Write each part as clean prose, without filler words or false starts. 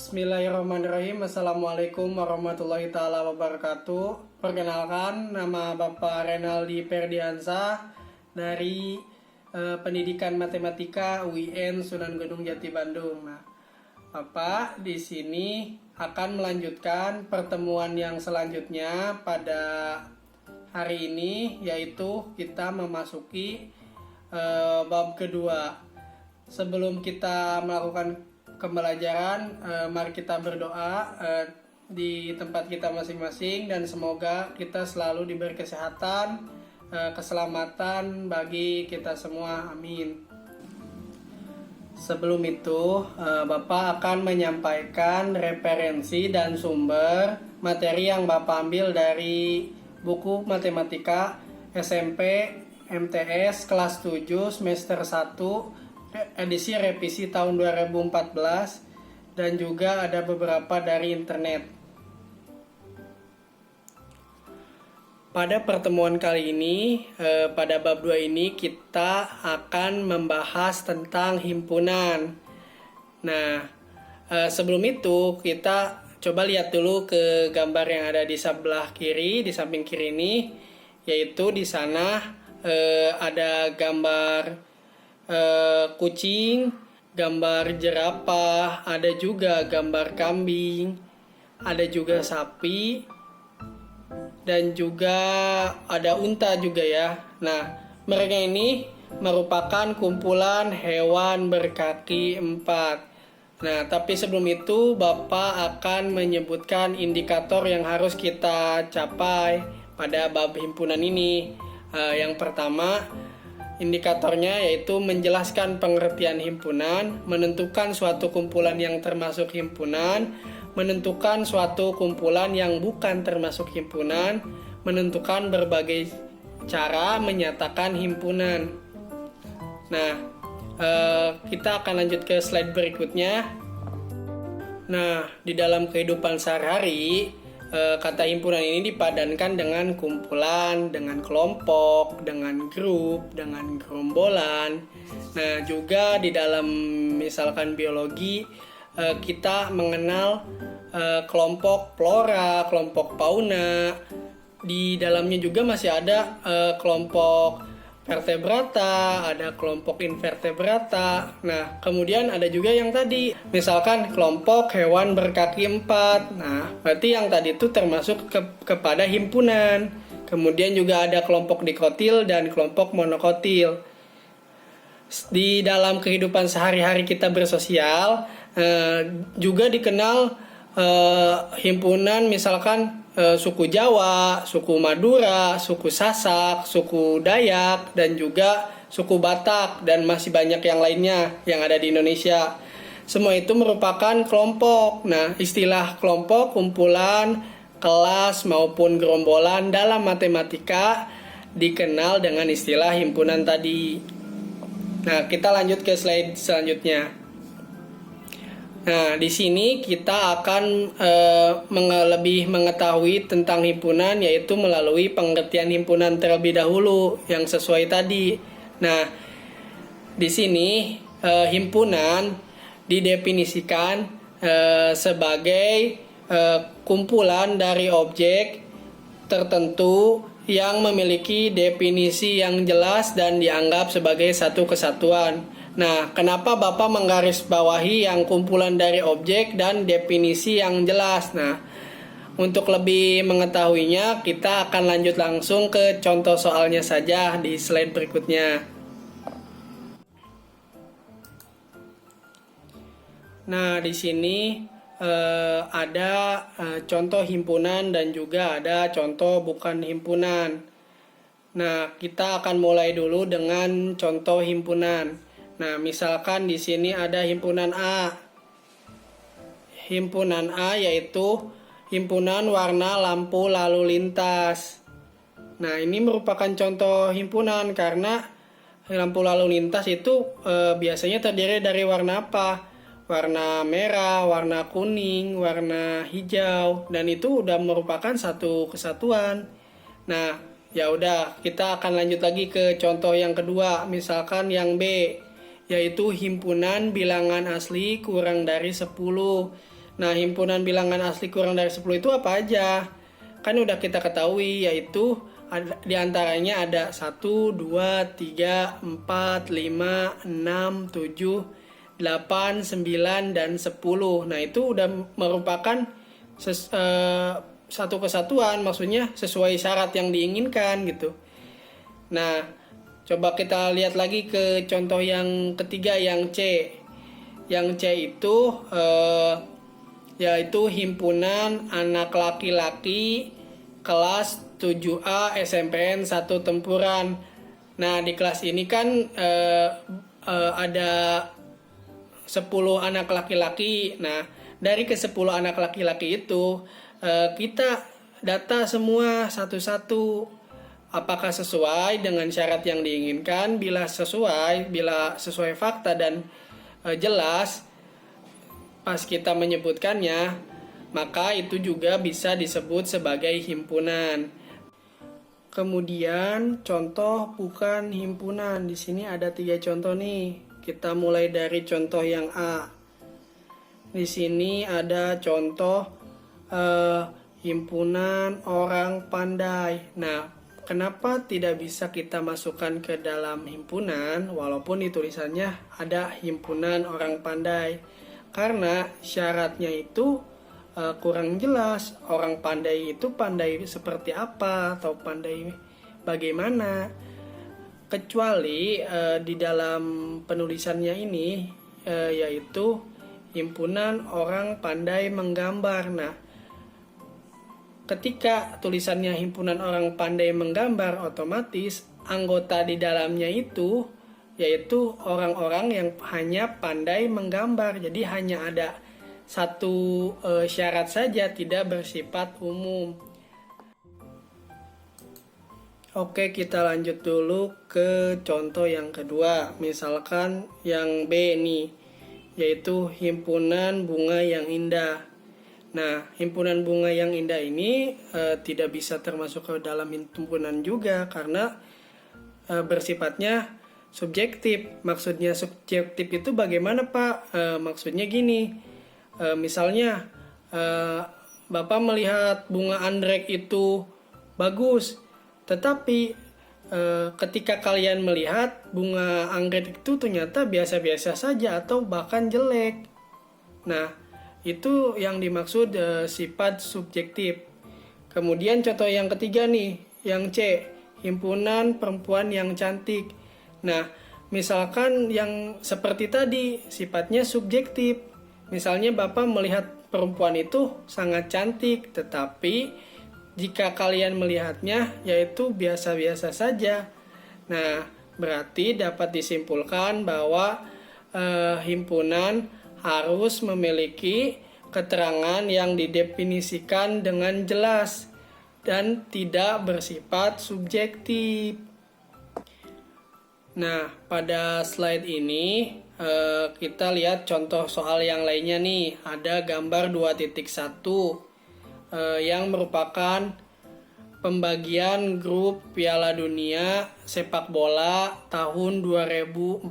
Bismillahirrahmanirrahim. Assalamualaikum warahmatullahi taala wabarakatuh. Perkenalkan, nama Bapak Renaldi Ferdiansah dari Pendidikan Matematika UIN Sunan Gunung Jati Bandung. Nah, Bapak di sini akan melanjutkan pertemuan yang selanjutnya pada hari ini, yaitu kita memasuki bab kedua. Sebelum kita melakukan pembelajaran, mari kita berdoa di tempat kita masing-masing, dan semoga kita selalu diberi kesehatan, keselamatan bagi kita semua, amin. Sebelum itu, Bapak akan menyampaikan referensi dan sumber materi yang Bapak ambil dari buku matematika SMP MTS kelas 7 semester 1 edisi revisi tahun 2014, dan juga ada beberapa dari internet. Pada pertemuan kali ini, pada bab 2 ini kita akan membahas tentang himpunan. Nah, sebelum itu kita coba lihat dulu ke gambar yang ada di sebelah kiri, di samping kiri ini, yaitu di sana ada gambar kucing, gambar jerapah, ada juga gambar kambing, ada juga sapi, dan juga ada unta juga ya. Nah, mereka ini merupakan kumpulan hewan berkaki 4. Nah, tapi sebelum itu Bapak akan menyebutkan indikator yang harus kita capai pada bab himpunan ini. Yang pertama, indikatornya yaitu menjelaskan pengertian himpunan, menentukan suatu kumpulan yang termasuk himpunan, menentukan suatu kumpulan yang bukan termasuk himpunan, menentukan berbagai cara menyatakan himpunan. Nah, kita akan lanjut ke slide berikutnya. Nah, di dalam kehidupan sehari-hari, kata himpunan ini dipadankan dengan kumpulan, dengan kelompok, dengan grup, dengan gerombolan. Nah, juga di dalam misalkan biologi, kita mengenal kelompok flora, kelompok fauna. Di dalamnya juga masih ada kelompok vertebrata, ada kelompok invertebrata. Nah, kemudian ada juga yang tadi, misalkan kelompok hewan berkaki 4. Nah, berarti yang tadi itu termasuk kepada himpunan. Kemudian juga ada kelompok dikotil dan kelompok monokotil. Di dalam kehidupan sehari-hari kita bersosial, juga dikenal himpunan, misalkan suku Jawa, suku Madura, suku Sasak, suku Dayak, dan juga suku Batak, dan masih banyak yang lainnya yang ada di Indonesia. Semua itu merupakan kelompok. Nah, istilah kelompok, kumpulan, kelas, maupun gerombolan dalam matematika dikenal dengan istilah himpunan tadi. Nah, kita lanjut ke slide selanjutnya. Nah, di sini kita akan lebih mengetahui tentang himpunan, yaitu melalui pengertian himpunan terlebih dahulu yang sesuai tadi. Nah, di sini himpunan didefinisikan sebagai kumpulan dari objek tertentu yang memiliki definisi yang jelas dan dianggap sebagai satu kesatuan. Nah, kenapa Bapak menggarisbawahi yang kumpulan dari objek dan definisi yang jelas? Nah, untuk lebih mengetahuinya, kita akan lanjut langsung ke contoh soalnya saja di slide berikutnya. Nah, di sini ada contoh himpunan dan juga ada contoh bukan himpunan. Nah, kita akan mulai dulu dengan contoh himpunan. Nah, misalkan di sini ada himpunan A. Himpunan A yaitu himpunan warna lampu lalu lintas. Nah, ini merupakan contoh himpunan karena lampu lalu lintas itu biasanya terdiri dari warna apa? Warna merah, warna kuning, warna hijau, dan itu udah merupakan satu kesatuan. Nah, ya udah, kita akan lanjut lagi ke contoh yang kedua, misalkan yang B, yaitu himpunan bilangan asli kurang dari 10. Nah, himpunan bilangan asli kurang dari 10 itu apa aja? Kan udah kita ketahui, yaitu di antaranya ada 1, 2, 3, 4, 5, 6, 7, 8, 9, dan 10. Nah, itu udah merupakan satu kesatuan, maksudnya sesuai syarat yang diinginkan gitu. Nah, coba kita lihat lagi ke contoh yang ketiga, yang C. Yang C itu yaitu himpunan anak laki-laki kelas 7A SMPN 1 Tempuran. Nah, di kelas ini kan ada 10 anak laki-laki. Nah, dari ke 10 anak laki-laki itu kita data semua satu-satu. Apakah sesuai dengan syarat yang diinginkan? Bila sesuai fakta dan jelas pas kita menyebutkannya, maka itu juga bisa disebut sebagai himpunan. Kemudian contoh bukan himpunan. Di sini ada 3 contoh nih. Kita mulai dari contoh yang A. Di sini ada contoh himpunan orang pandai. Nah, kenapa tidak bisa kita masukkan ke dalam himpunan walaupun di tulisannya ada himpunan orang pandai? Karena syaratnya itu kurang jelas. Orang pandai itu pandai seperti apa atau pandai bagaimana, kecuali di dalam penulisannya ini yaitu himpunan orang pandai menggambar. Nah, ketika tulisannya himpunan orang pandai menggambar, otomatis anggota di dalamnya itu yaitu orang-orang yang hanya pandai menggambar. Jadi hanya ada satu syarat saja, tidak bersifat umum. Oke, kita lanjut dulu ke contoh yang kedua. Misalkan yang B nih, yaitu himpunan bunga yang indah. Nah, himpunan bunga yang indah ini tidak bisa termasuk ke dalam himpunan juga karena bersifatnya subjektif. Maksudnya subjektif itu bagaimana, Pak? Maksudnya gini, misalnya Bapak melihat bunga anggrek itu bagus, tetapi ketika kalian melihat bunga anggrek itu ternyata biasa-biasa saja atau bahkan jelek. Nah, itu yang dimaksud sifat subjektif. Kemudian contoh yang ketiga nih, yang C, himpunan perempuan yang cantik. Nah, misalkan yang seperti tadi sifatnya subjektif. Misalnya Bapak melihat perempuan itu sangat cantik, tetapi jika kalian melihatnya yaitu biasa-biasa saja. Nah, berarti dapat disimpulkan bahwa himpunan harus memiliki keterangan yang didefinisikan dengan jelas dan tidak bersifat subjektif. Nah, pada slide ini kita lihat contoh soal yang lainnya nih. Ada gambar 2.1 yang merupakan pembagian grup Piala Dunia sepak bola tahun 2014.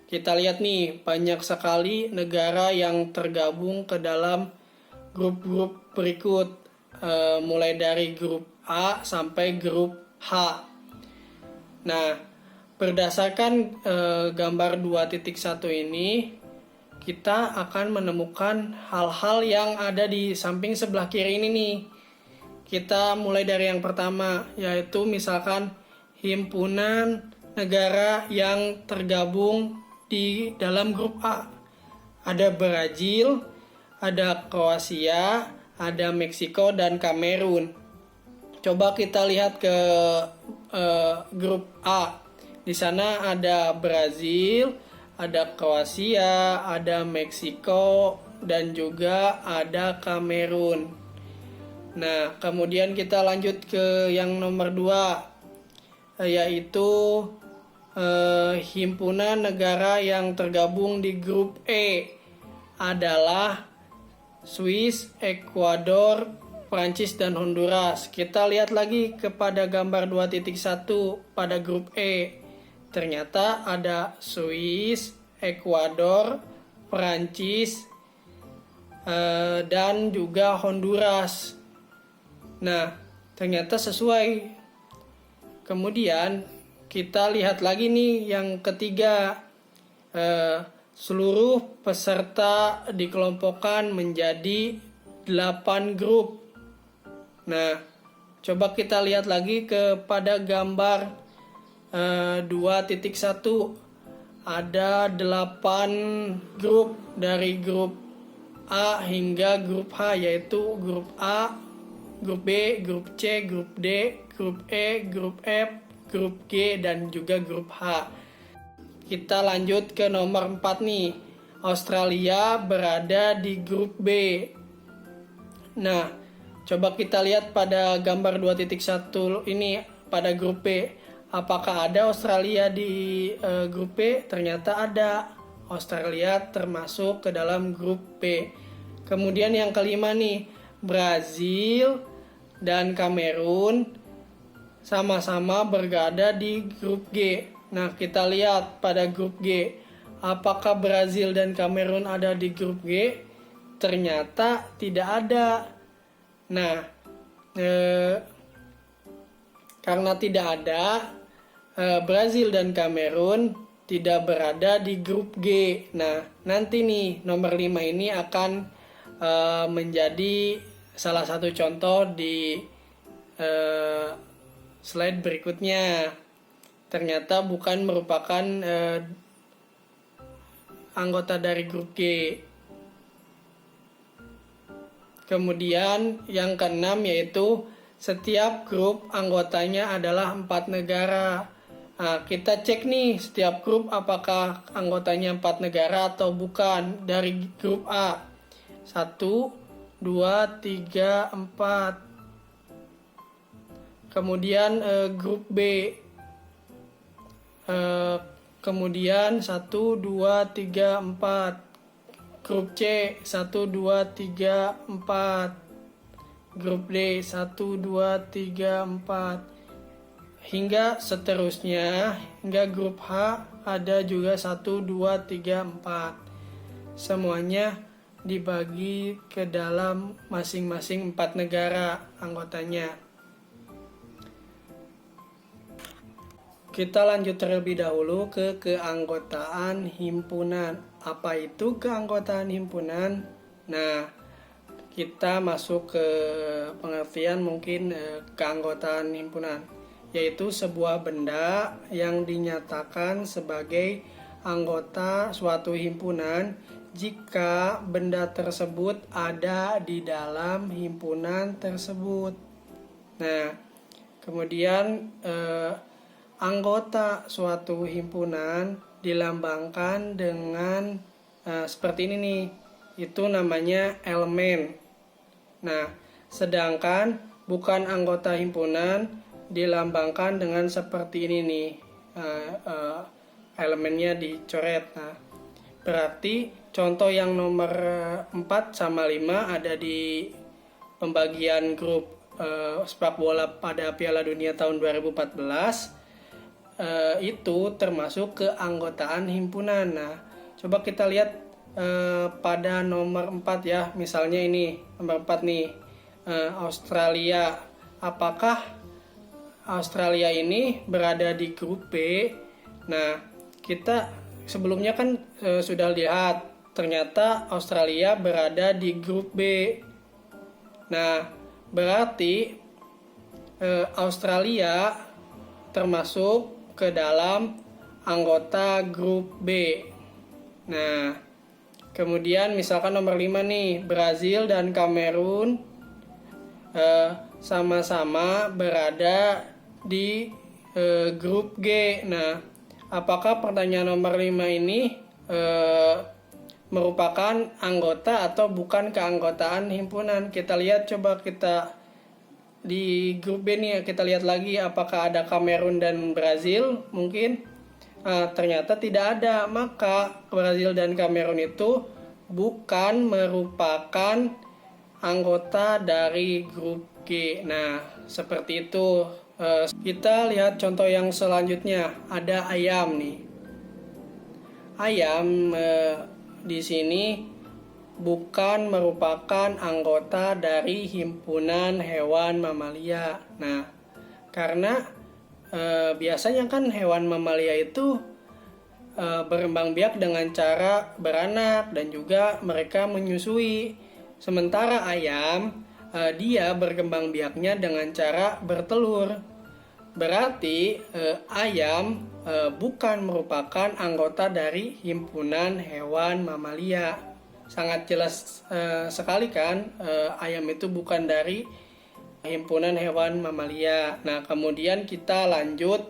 Kita lihat nih, banyak sekali negara yang tergabung ke dalam grup-grup berikut, mulai dari grup A sampai grup H. Nah, berdasarkan gambar 2.1 ini, kita akan menemukan hal-hal yang ada di samping sebelah kiri ini nih. Kita mulai dari yang pertama, yaitu misalkan himpunan negara yang tergabung di dalam grup A. Ada Brazil, ada Kroasia, ada Meksiko, dan Kamerun. Coba kita lihat ke grup A. Di sana ada Brazil, ada Kroasia, ada Meksiko, dan juga ada Kamerun. Nah, kemudian kita lanjut ke yang nomor 2, yaitu himpunan negara yang tergabung di grup E adalah Swiss, Ekuador, Prancis, dan Honduras. Kita lihat lagi kepada gambar 2.1 pada grup E. Ternyata ada Swiss, Ekuador, Prancis, dan juga Honduras. Nah, ternyata sesuai. Kemudian kita lihat lagi nih yang ketiga, seluruh peserta dikelompokkan menjadi 8 grup. Nah, coba kita lihat lagi kepada gambar 2.1. Ada 8 grup dari grup A hingga grup H, yaitu grup A, grup B, grup C, grup D, grup E, grup F, grup G, dan juga grup H. Kita lanjut ke nomor 4 nih. Australia berada di grup B. Nah, coba kita lihat pada gambar 2.1 ini pada grup B. Apakah ada Australia di grup B? Ternyata ada. Australia termasuk ke dalam grup B. Kemudian yang kelima nih, Brazil dan Kamerun sama-sama berada di grup G. Nah, kita lihat pada grup G. Apakah Brazil dan Kamerun ada di grup G? Ternyata tidak ada. Nah, karena tidak ada, Brazil dan Kamerun tidak berada di grup G. Nah, nanti nih nomor 5 ini akan menjadi salah satu contoh di slide berikutnya. Ternyata bukan merupakan anggota dari grup G. Kemudian yang keenam yaitu setiap grup anggotanya adalah 4 negara. Nah, kita cek nih setiap grup apakah anggotanya 4 negara atau bukan. Dari grup A 1, 2, 3, 4. Kemudian grup B, kemudian 1, 2, 3, 4. Grup C 1, 2, 3, 4. Grup D 1, 2, 3, 4. Hingga seterusnya, hingga grup H ada juga 1, 2, 3, 4. Semuanya dibagi ke dalam masing-masing 4 negara anggotanya. Kita lanjut terlebih dahulu ke keanggotaan himpunan. Apa itu keanggotaan himpunan? Nah, kita masuk ke pengertian mungkin keanggotaan himpunan, yaitu sebuah benda yang dinyatakan sebagai anggota suatu himpunan jika benda tersebut ada di dalam himpunan tersebut. Nah, kemudian anggota suatu himpunan dilambangkan dengan seperti ini nih, itu namanya elemen. Nah, sedangkan bukan anggota himpunan dilambangkan dengan seperti ini nih, elemennya dicoret. Nah, berarti contoh yang nomor 4 sama 5 ada di pembagian grup sepak bola pada Piala Dunia tahun 2014. Itu termasuk keanggotaan himpunan. Nah, coba kita lihat pada nomor 4 ya. Misalnya ini nomor 4 nih, Australia. Apakah Australia ini berada di grup B? Nah, kita sebelumnya kan sudah lihat ternyata Australia berada di grup B. Nah, berarti Australia termasuk ke dalam anggota grup B. Nah, kemudian misalkan nomor 5 nih, Brazil dan Kamerun sama-sama berada di grup G. Nah, apakah pertanyaan nomor 5 ini merupakan anggota atau bukan keanggotaan himpunan? Kita lihat, coba kita di grup B nih, kita lihat lagi apakah ada Kamerun dan Brazil mungkin. Ternyata tidak ada, maka Brazil dan Kamerun itu bukan merupakan anggota dari grup G. Nah, seperti itu. Kita lihat contoh yang selanjutnya, ada ayam nih. Ayam di sini bukan merupakan anggota dari himpunan hewan mamalia. Nah, karena biasanya kan hewan mamalia itu berkembang biak dengan cara beranak dan juga mereka menyusui. Sementara ayam dia berkembang biaknya dengan cara bertelur. Berarti ayam bukan merupakan anggota dari himpunan hewan mamalia. Sangat jelas sekali kan, ayam itu bukan dari himpunan hewan mamalia. Nah, kemudian kita lanjut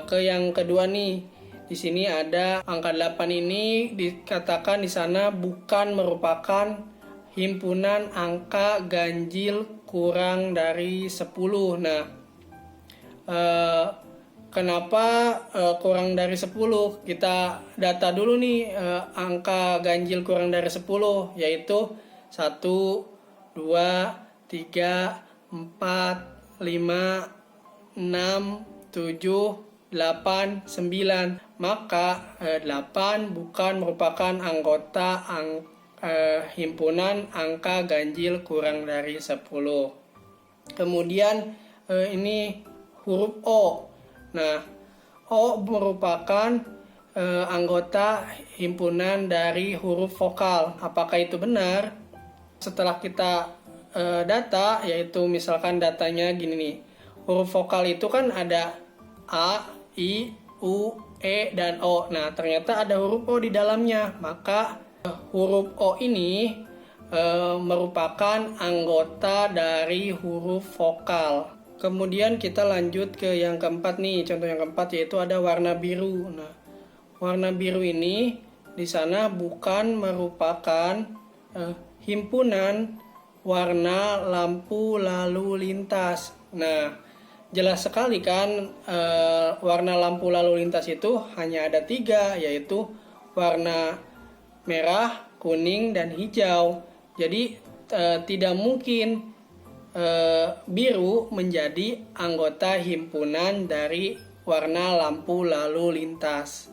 ke yang kedua nih. Di sini ada angka 8 ini dikatakan di sana bukan merupakan himpunan angka ganjil kurang dari 10. Nah, kenapa kurang dari 10? Kita data dulu nih angka ganjil kurang dari 10, yaitu 1, 2, 3, 4, 5, 6, 7, 8, 9. Maka 8 bukan merupakan anggota himpunan angka ganjil kurang dari 10. Kemudian ini huruf O. Nah, O merupakan anggota himpunan dari huruf vokal. Apakah itu benar? Setelah kita data, yaitu misalkan datanya gini nih. Huruf vokal itu kan ada A, I, U, E, dan O. Nah, ternyata ada huruf O di dalamnya. Maka huruf O ini merupakan anggota dari huruf vokal. Kemudian kita lanjut ke yang keempat nih. Contoh yang keempat yaitu ada warna biru. Nah, warna biru ini di sana bukan merupakan himpunan warna lampu lalu lintas. Nah, jelas sekali kan warna lampu lalu lintas itu hanya ada 3, yaitu warna merah, kuning, dan hijau. Jadi tidak mungkin biru menjadi anggota himpunan dari warna lampu lalu lintas.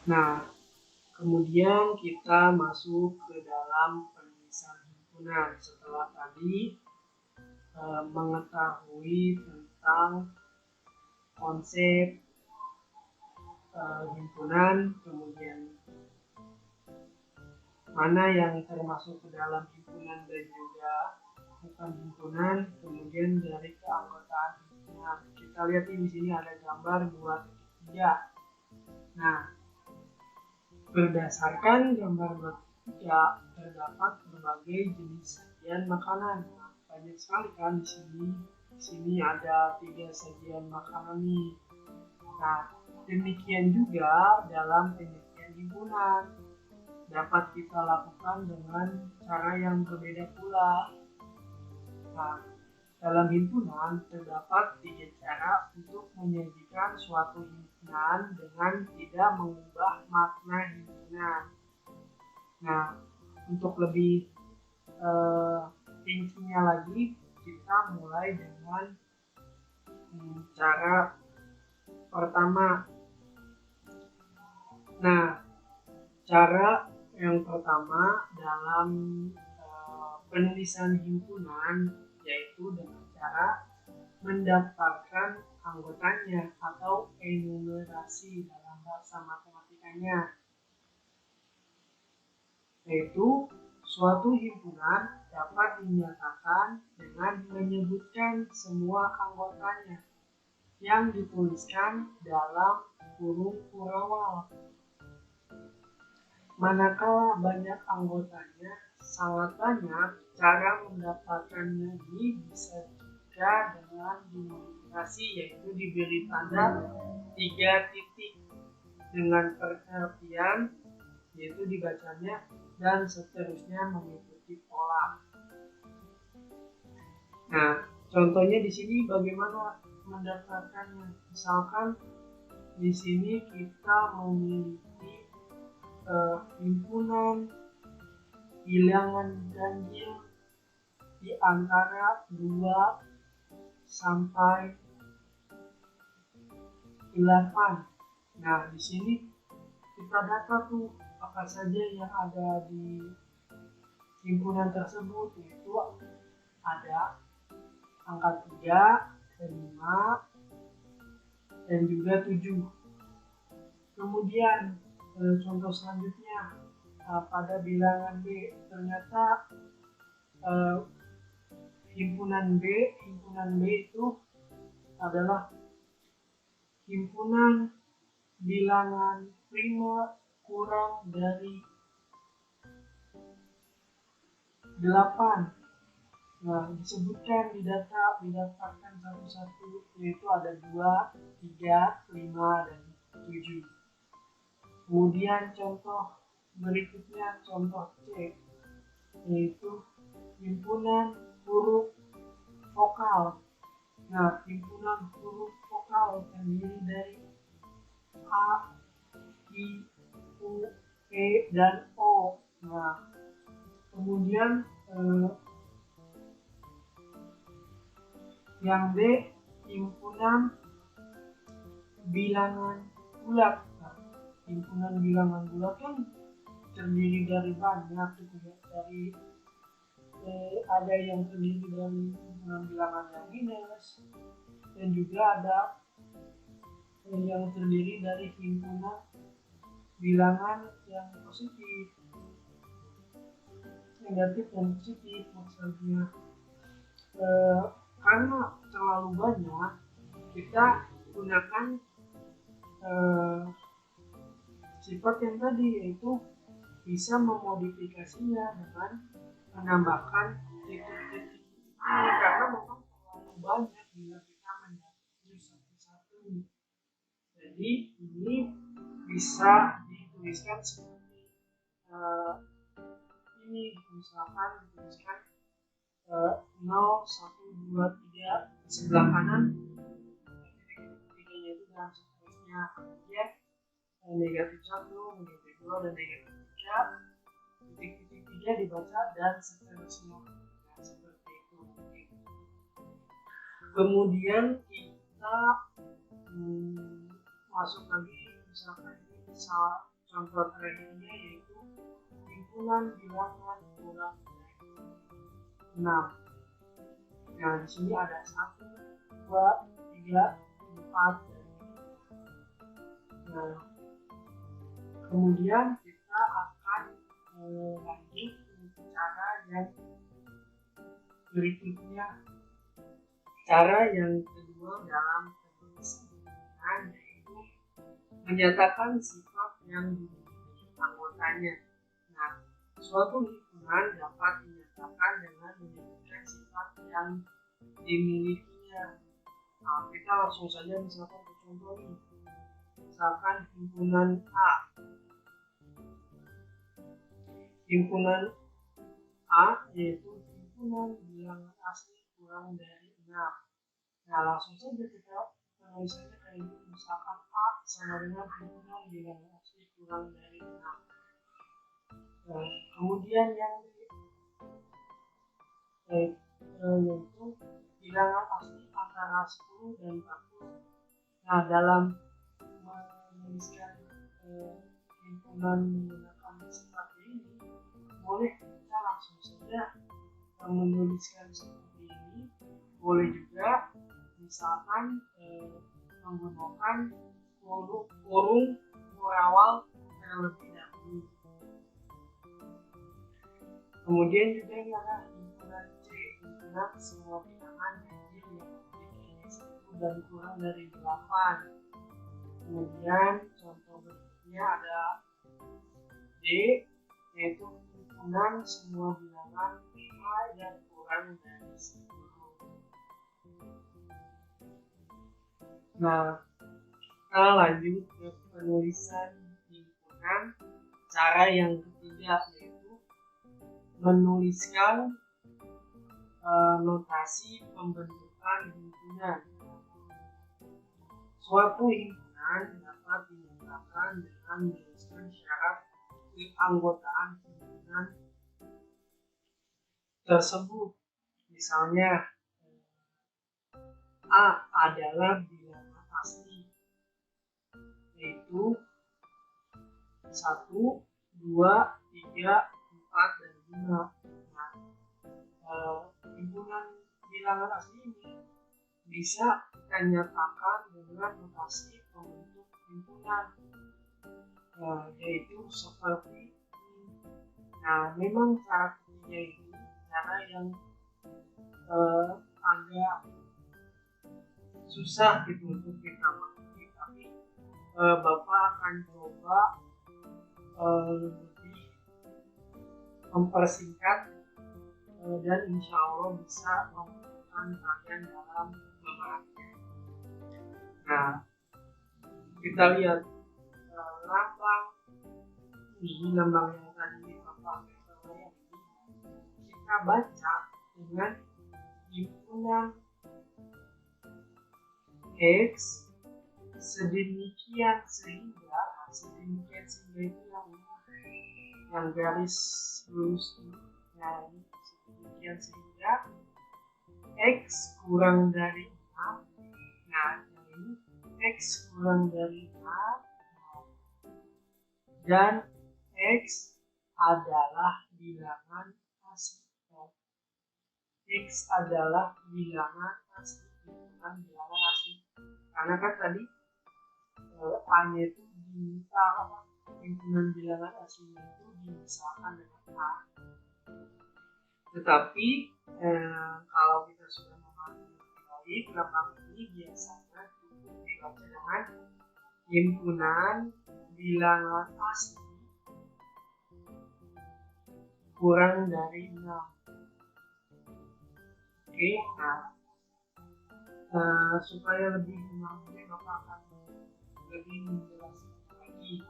Nah, kemudian kita masuk ke dalam penulisan himpunan. Setelah tadi mengetahui tentang konsep himpunan, kemudian mana yang termasuk ke dalam himpunan dan juga bukan himpunan, kemudian dari keanggotaan himpunan. Kita lihat di sini ada gambar 2.3. Nah, berdasarkan gambar 2.3 terdapat berbagai jenis sajian makanan. Nah, banyak sekali kan di sini. Di sini ada 3 sajian makanan nih. Nah, demikian juga dalam penelitian himpunan dapat kita lakukan dengan cara yang berbeda pula. Nah, dalam himpunan terdapat 3 cara untuk menyajikan suatu himpunan dengan tidak mengubah makna himpunan. Nah, untuk lebih rincinya lagi, kita mulai dengan cara pertama. Nah, cara yang pertama dalam penulisan himpunan yaitu dengan cara mendaftarkan anggotanya atau enumerasi dalam bahasa matematikanya, yaitu suatu himpunan dapat dinyatakan dengan menyebutkan semua anggotanya yang dituliskan dalam huruf Kurawal. Manakala banyak anggotanya sangat banyak, cara mendapatkannya ini bisa juga dengan dinominasi, yaitu diberi tanda 3 titik dengan pengertian, yaitu dibacanya dan seterusnya mengikuti pola. Nah, contohnya di sini bagaimana mendaftarkannya. Misalkan di sini kita memiliki himpunan bilangan ganjil di antara 2 sampai 8. Nah, di sini kita data tuh apa saja yang ada di himpunan tersebut, yaitu ada angka 3, 5, dan juga 7. Kemudian contoh selanjutnya pada bilangan B, ternyata himpunan B itu adalah himpunan bilangan prima kurang dari 8. Nah, disebutkan didaftarkan satu-satu, yaitu ada 2, 3, 5, dan 7. Kemudian contoh berikutnya, contoh C, yaitu himpunan huruf vokal. Nah, himpunan huruf vokal terdiri dari A, I, U, E, dan O. Nah, kemudian yang B, himpunan bilangan bulat. Nah, himpunan bilangan bulat kan terdiri dari banyak gitu ya. Ada yang terdiri dari himpunan bilangan yang minus, dan juga ada yang terdiri dari himpunan bilangan yang positif, negatif dan positif maksudnya. Karena terlalu banyak, kita gunakan sifat yang tadi, yaitu bisa memodifikasinya dengan menambahkan titik-titik ini, karena memang terlalu banyak bila kita mencakup satu-satu. Jadi ini bisa dituliskan seperti ini, misalkan dituliskan 0, 1, 2, 3 di sebelah kanan, titiknya itu dan seterusnya. Kemudian negatif 1, negatif 2, dan negatif 3, titik-titik 3 dibaca dan seterusnya. Nah, seperti itu. Kemudian kita masuk lagi, misalkan ini bisa contoh terakhirnya, yaitu himpunan bilangan kurang dari 6. Nah, di sini ada 1, 2, 3, 4, dan 5. Nah, kemudian kita akan lanjut ke cara yang berikutnya. Cara yang kedua dalam penulisan himpunan, yaitu menyatakan sifat yang dimiliki anggotanya. Nah, suatu himpunan dapat dinyatakan dengan menyebutkan sifat yang dimilikinya. Nah, kita langsung saja misalkan ke contoh ini. Misalkan himpunan A. Himpunan A yaitu himpunan bilangan asli kurang dari 6. Nah, langsung saja kita penulisannya kayak ini. Misalkan A sama dengan himpunan bilangan asli kurang dari 6. Nah, kemudian yang yaitu bilangan asli antara 10 dan 40. Nah, dalam menuliskan himpunan menggunakan sifat ini, boleh kita langsung saja menuliskan seperti ini. Boleh juga misalkan menggunakan kurung murawal terlebih dahulu. Kemudian juga ini ada himpunan C, himpunan semua bilangan ganjil yang memiliki 1 dan kurang dari 8. Kemudian contoh berikutnya ada D, yaitu himpunan semua bilangan prima dan kurang dari 10. Nah, kita lanjut ke penulisan himpunan. Cara yang ketiga yaitu menuliskan notasi pembentukan himpunan. Suatu himpunan dapat dinyatakan dengan menuliskan syarat keanggotaan himpunan tersebut. Misalnya, A adalah bilangan asli, yaitu 1, 2, 3, 4, dan 5. Nah, himpunan bilangan asli ini bisa kita nyatakan dengan notasi pembentuk himpunan, yaitu seperti ini. Nah, memang cara ketiga ini cara yang agak susah gitu untuk kita mengerti, tapi Bapak akan coba lebih mempersingkat dan insya Allah bisa memudahkan kalian dalam memerannya. Nah, kita lihat lambang yang tadi Bapak ini kita baca dengan himpunan X sedemikian sehingga itu yang garis lurus ini, nah ini sedemikian sehingga X kurang dari 6. Nah ini X kurang dari 6 dan X adalah bilangan asli. X adalah bilangan asli, bukan bilangan asli. Karena kan tadi A-nya itu diminta himpunan bilangan aslinya itu dimisalkan dengan A. Tetapi kalau kita sudah memahami lebih baik, lambang ini biasanya cukup dibaca dengan himpunan bilangan asli kurang dari 6. Oke, nah supaya lebih memahami, Bapak akan lebih menjelaskan lagi.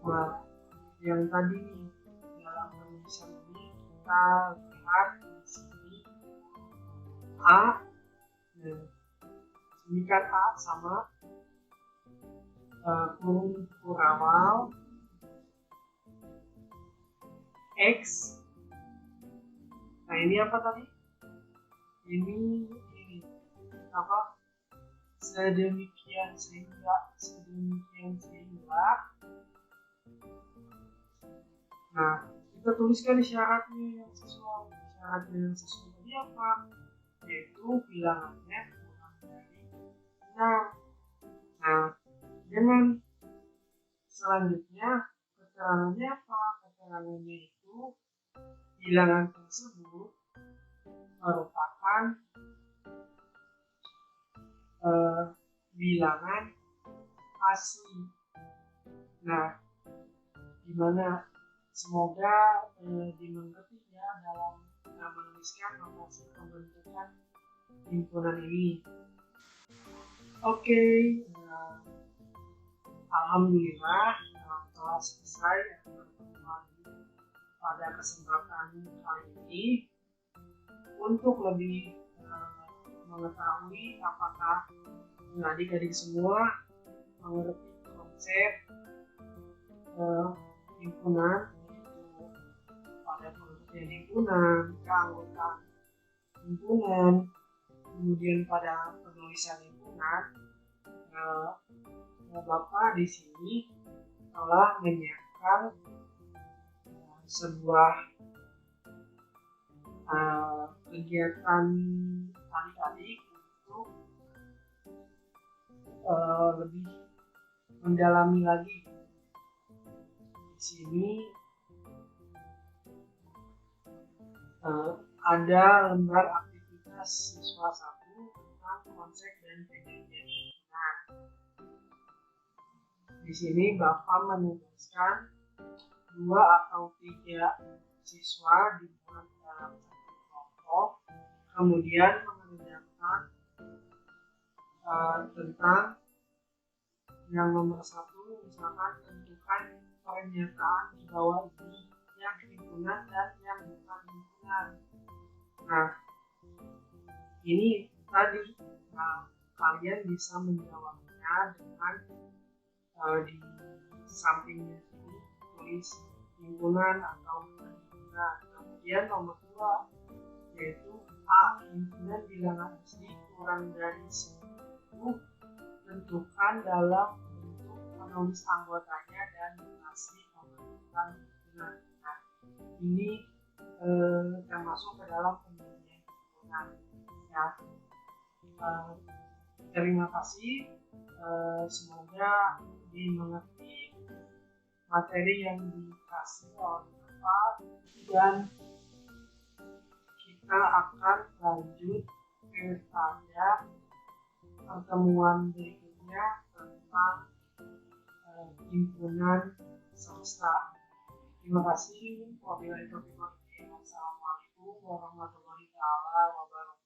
Nah, yang tadi dalam penulisan ini kita lihat di sini A, ini kan A sama kurung kurawal X. Nah ini apa tadi? Ini apa? Sedemikian sehingga. Nah, kita tuliskan syaratnya yang sesuai. Syaratnya yang sesuai tadi apa? Yaitu bilangannya kurang dari 6. Nah, dengan selanjutnya keterangannya apa? Keterangannya itu bilangan tersebut merupakan bilangan asli. Nah, gimana? Semoga dimengerti ya dalam menuliskan notasi pembentukan himpunan ini. Oke, alhamdulillah telah selesai pertemuan pada kesempatan kali ini. Untuk lebih mengetahui apakah adik-adik semua mengerti konsep himpunan, pada pengertian himpunan, keanggotaan himpunan, kemudian pada penulisan himpunan, Bapak di sini telah menyiapkan sebuah kegiatan adik-adik untuk lebih mendalami lagi. Di sini ada lembar aktivitas siswa 1 tentang konsep dan pengertian himpunan. Di sini Bapak menuliskan 2 atau 3 siswa dibuat dalam satu kelompok, kemudian mengerjakan tentang yang nomor 1, misalkan tentukan pernyataan di bawah ini yang himpunan dan yang bukan himpunan. Nah, ini tadi kalian bisa menjawabnya dengan di sampingnya ini tulis himpunan atau bukan himpunan. Kemudian nomor 2 yaitu A, himpunan bilangan asli kurang dari 10 tentukan dalam bentuk menulis anggotanya dan notasi pembentukan tentang himpunan. Nah, ini termasuk ke dalam penelitian himpunan. Ya, terima kasih. Semoga dimengerti materi yang dikasih oleh Bapak, dan kita akan lanjut kepada pertemuan berikutnya tentang himpunan semesta. Terima kasih. Wabillahi taufiq wal hidayah. Wassalamualaikum warahmatullahi wabarakatuh.